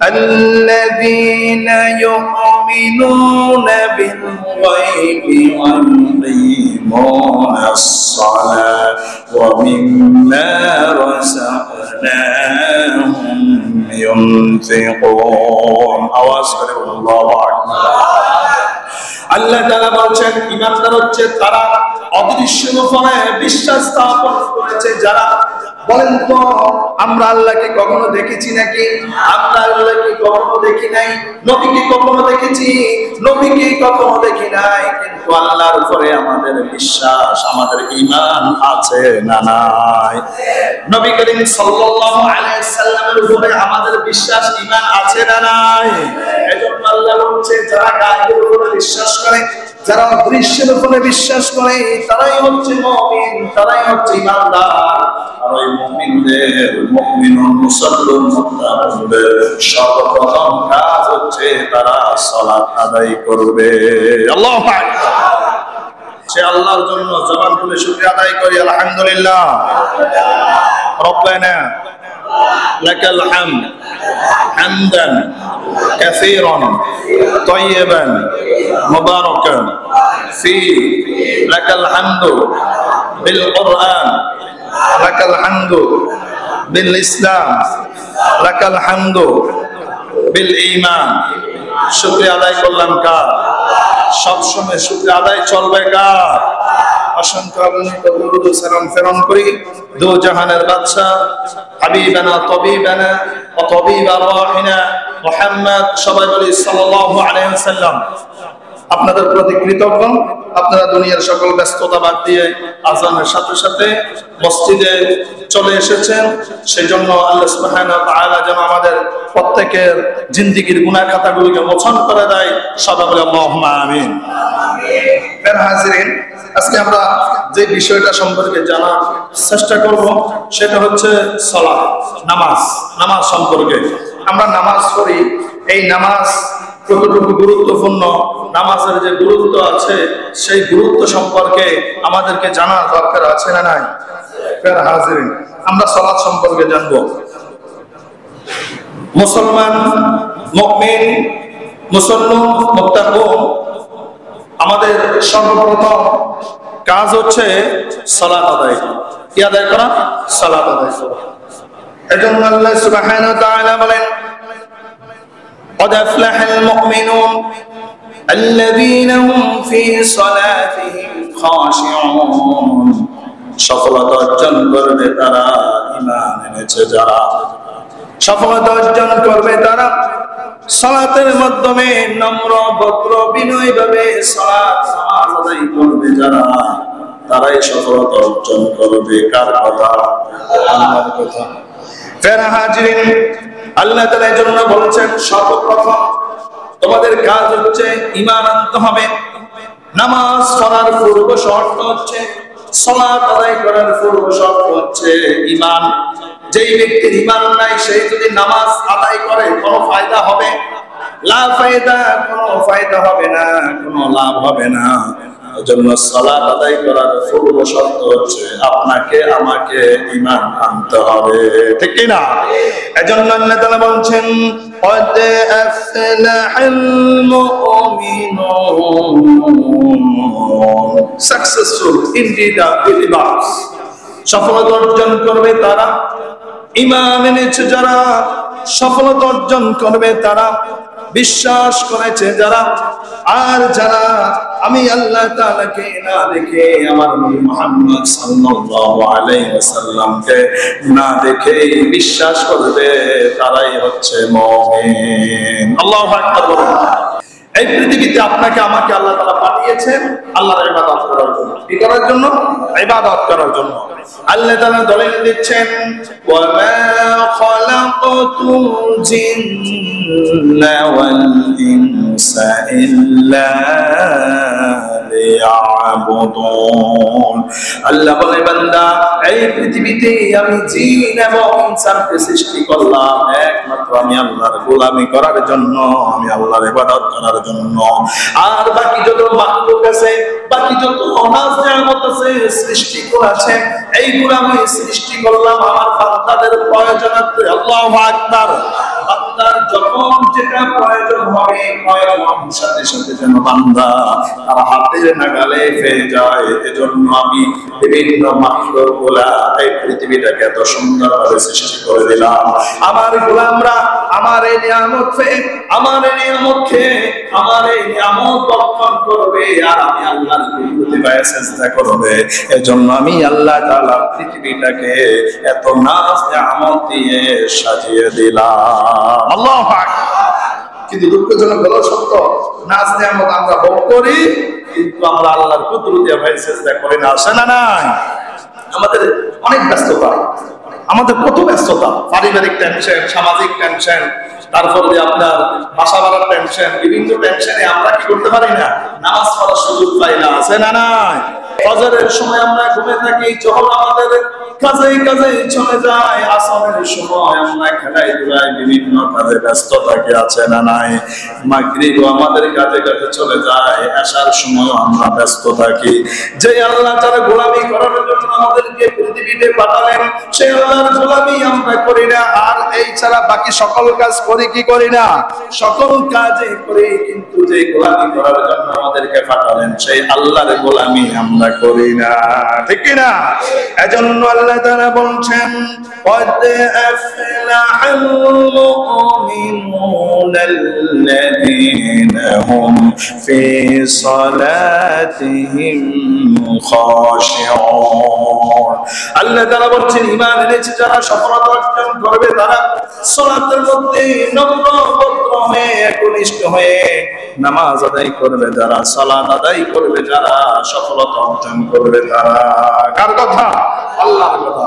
আল্লাযীনা ইউমিনুনা বিল গায়বি ওয়া ইউকিমুনাস সালাত ওয়া মিম্মা রাযাকনাহুম ইউনফিকুন। আওয়াজ করে আল্লাহু আকবার। আল্লাহ তাআলা বলছেন ঈমানদার হচ্ছে তারা অদৃশ্যের উপরে বিশ্বাস স্থাপন করেছে যারা। বলেন তো আমরা আল্লাহকে কখনো দেখেছি নাকি? আমরা আল্লাহকে কখনো দেখি নাই। নবীকে কখনো দেখেছি? নবীকে কখনো দেখি নাই। কিন্তু আল্লাহর উপরে আমাদের বিশ্বাস, আমাদের ঈমান আছে না নাই? নবী করিম সাল্লাল্লাহু আলাইহি সাল্লামের উপরে আমাদের বিশ্বাস, ঈমান আছে না নাই? এজন্য আল্লাহ বলছে যারা গায়বের উপরে বিশ্বাস করে, যারা অদৃশ্যের উপরে বিশ্বাস করে, তারাই হচ্ছে মুমিন, তারাই হচ্ছে ঈমানদার। আর ওই মুমিনদের, মুমিনুন মুসাল্লুন মুত্তাকিনদের সর্বপ্রথম কাজ হচ্ছে তারা সালাত আদায় করবে। আল্লাহু আকবার। সে আল্লাহর জন্য জবান খুলে শুকরিয়া আদায় করি, আলহামদুলিল্লাহ। রব্বানা লাকাল হামদ হামদান কাসীরান তাইয়িবান মুবারাকান ফি লাকাল হামদু বিল কুরআন লাকাল হামদু বিল ইসলাম লাকাল হামদু বিল ঈমান। শুকরিয়া আদায় করলাম কার? সবসময় শুকরিয়া আদায় চলবে কার? অসংখ্য অগণিত দরুদ ও সালাম প্রেরণ করি দু জাহানের বাদশা হাবিবানা তাবিবানা ওয়া তাবিবা রাহিনা মুহাম্মদ, সবাই বলি সাল্লাল্লাহু আলাইহি ওয়াসাল্লাম। আপনাদের প্রতি কৃতজ্ঞ। আপনারা দুনিয়ার সকল ব্যস্ততা বাদ দিয়ে আযানের সাথে সাথে মসজিদে চলে এসেছেন। সেজন্য আল্লাহ সুবহানাহু ওয়া তাআলা যেন আমাদের প্রত্যেকের জিন্দেগীর গুনাহ খাতাগুলোকে মোচন করে দেয়। সবাই বলি আল্লাহুম্মা আমিন। প্রিয় হাজিরিন, আজকে আমরা যে বিষয়টা সম্পর্কে জানার চেষ্টা করব সেটা হচ্ছে সালাত, নামাজ। নামাজ সম্পর্কে আমরা নামাজ পড়ি, এই নামাজ কতটুকু গুরুত্বপূর্ণ, নামাজের যে গুরুত্ব আছে সেই গুরুত্ব সম্পর্কে আমাদেরকে জানার দরকার আছে না নাই? প্রিয় হাজিরিন, আমরা সালাত সম্পর্কে জানবো। মুসলমান, মুমিন, মুসল্লুন, মুত্তাকুন, আমাদের সর্বপ্রথম কাজ হচ্ছে সালাত আদায় করা। কি আদায় করা? সালাত আদায় করা। এজন্য আল্লাহ সুবহানাহু ওয়া তাআলা বলেন قد أفلح المؤمنون الذين هم في صلاتهم خاشعون। সফলতা অর্জন করবে তারা, ঈমান এনেছে যারা। সফলতা অর্জন করবে তারা সালাতের মাধ্যমে নম্র ভদ্র বিনয়ীভাবে সালাত নামাজ আদায় করবে যারা, তারাই সফলতা অর্জন করবে। কার কথা? আল্লাহর কথা। প্রিয় হাজিরিন, আল্লাহ তাআলা এর জন্য বলেছেন সর্বপ্রথম তোমাদের কাজ হচ্ছে ঈমান আনতে হবে। নামাজ পড়ার পূর্ব শর্ত হচ্ছে, সালাত আদায় করার পূর্ব শর্ত হচ্ছে ঈমান। যেই ব্যক্তির ঈমান নাই সেই যদি নামাজ আদায় করে কোনো ফায়দা হবে? লা ফায়দা, কোনো ফায়দা হবে না, কোনো লাভ হবে না। এজন্য সালাত আদায় করার পূর্ব শর্ত হচ্ছে আপনাকে আমাকে ঈমান আনতে হবে, ঠিক কি না? এজন্য আল্লাহ তাআলা বলছেন قد أفلح المؤمنون successful indeed are believers। সফলতা অর্জন করবে তারা, ঈমান এনেছে যারা, সফলতা অর্জন করবে তারা, বিশ্বাস করেছে যারা। আর যারা আমি আল্লাহ তাআলাকে না দেখে, আমার নবী মুহাম্মদ সাল্লাল্লাহু আলাইহি ওয়াসাল্লামকে না দেখে বিশ্বাস করবে, তারাই হচ্ছে মুমিন। আল্লাহু আকবার বলুন। এই পৃথিবীতে আপনাকে আমাকে আল্লাহ তাআলা পাঠিয়েছেন আল্লাহর ইবাদত করার জন্য। কি করার জন্য? ইবাদত করার জন্য। আল্লাহ তাআলা দলিল দিচ্ছেন ওয়া মা খালাকাতুল জিন্না ওয়াল ইনসা ইল্লা লিয়াবুদুন। আল্লাহ বলে বান্দা, এই পৃথিবীতে আমি জিন এবং ইনসানকে সৃষ্টি করলাম একমাত্র আমি আল্লাহর গোলামি করার জন্য, আমি আল্লাহর ইবাদত করার জন্য। আর বাকি যত মাখলুক আছে, বাকি যত অনাজ নিয়ামত আছে, সৃষ্টি করেছে, এইগুলো আমি সৃষ্টি করলাম আমার বান্দাদের প্রয়োজনার্থে। আল্লাহু আকবার। বান্দার যখন যখন যেটা প্রয়োজন হবে প্রয়োজন সাথে সাথে যেন বান্দা তার হাতের নাগালে পেয়ে যায়। এজন্য আমি বিভিন্ন মাখলুকগুলা এই পৃথিবীটাকে এত সুন্দরভাবে সৃষ্টি করে দিলাম। আমার গোলামরা আমার এই নিয়ামত পেয়ে আমার এই নিয়ামত খেয়ে আমার এই নিয়ামত বক্ষণ করবে আর আমি আল্লাহর প্রতিপায় চেষ্টা করবে। এজন্য আমি আল্লাহ তাআলা পৃথিবীটাকে এত নাজ নিয়ামত দিয়ে সাজিয়ে দিলাম। আল্লাহু আকবার। কিন্তু দুঃখজনক হলো সত্য, নাজ নিয়ামত আমরা ভোগ করি কিন্তু আমরা আল্লাহর কুদরতে ভাই চেষ্টা করি না। আছে না নাই? আমাদের অনেক ব্যস্ততা, আমাদের কত ব্যস্ততা, পারিবারিক টেনশন, সামাজিক টেনশন, তারপর যে আপনার বাসা ভাড়ার টেনশন, বিভিন্ন টেনশনে আমরা কি করতে পারি না, নামাজ পড়ার সুযোগ পাই না। আছে না নাই? ফজরের সময় আমরা ঘুমে থাকি, যখন আমাদের কাজে চলে যায়, আসরের সময় আমরা খেলাই ধুলাই বিভিন্ন কাজে ব্যস্ত থাকি। আছে না নাই? মাগরিবও আমাদের কাজে চলে যায়, এশার সময় আমরা ব্যস্ত থাকি। যে আল্লাহ তাআলা গোলামি করার জন্য আমাদেরকে পৃথিবীতে পাঠালেন সেই আল্লাহর গোলামি আমরা করি না। আর এই ছাড়া বাকি সকল কাজ করি কি করি না? সকল কাজই করি, কিন্তু যে গোলামি করার জন্য আমাদেরকে পাঠালেন সেই আল্লাহর গোলামি আমরা করি না। ঠিক কি না? এজন্য আল্লাহ তাআলা বলছেন قد أفلح المؤمنون الذين هم في صلاتهم خاشعون। আল্লাহ তাআলা বলছেন ঈমান এনেছে যারা, সফলতা অর্জন করবে তারা সালাতের মধ্যে নম্র ভদ্র হয়ে একনিষ্ঠ হয়ে নামাজ আদায় করবে যারা, সালাত আদায় করবে যারা, সফলতা অর্জন করবে তারা। কার কথা? আল্লাহর কথা।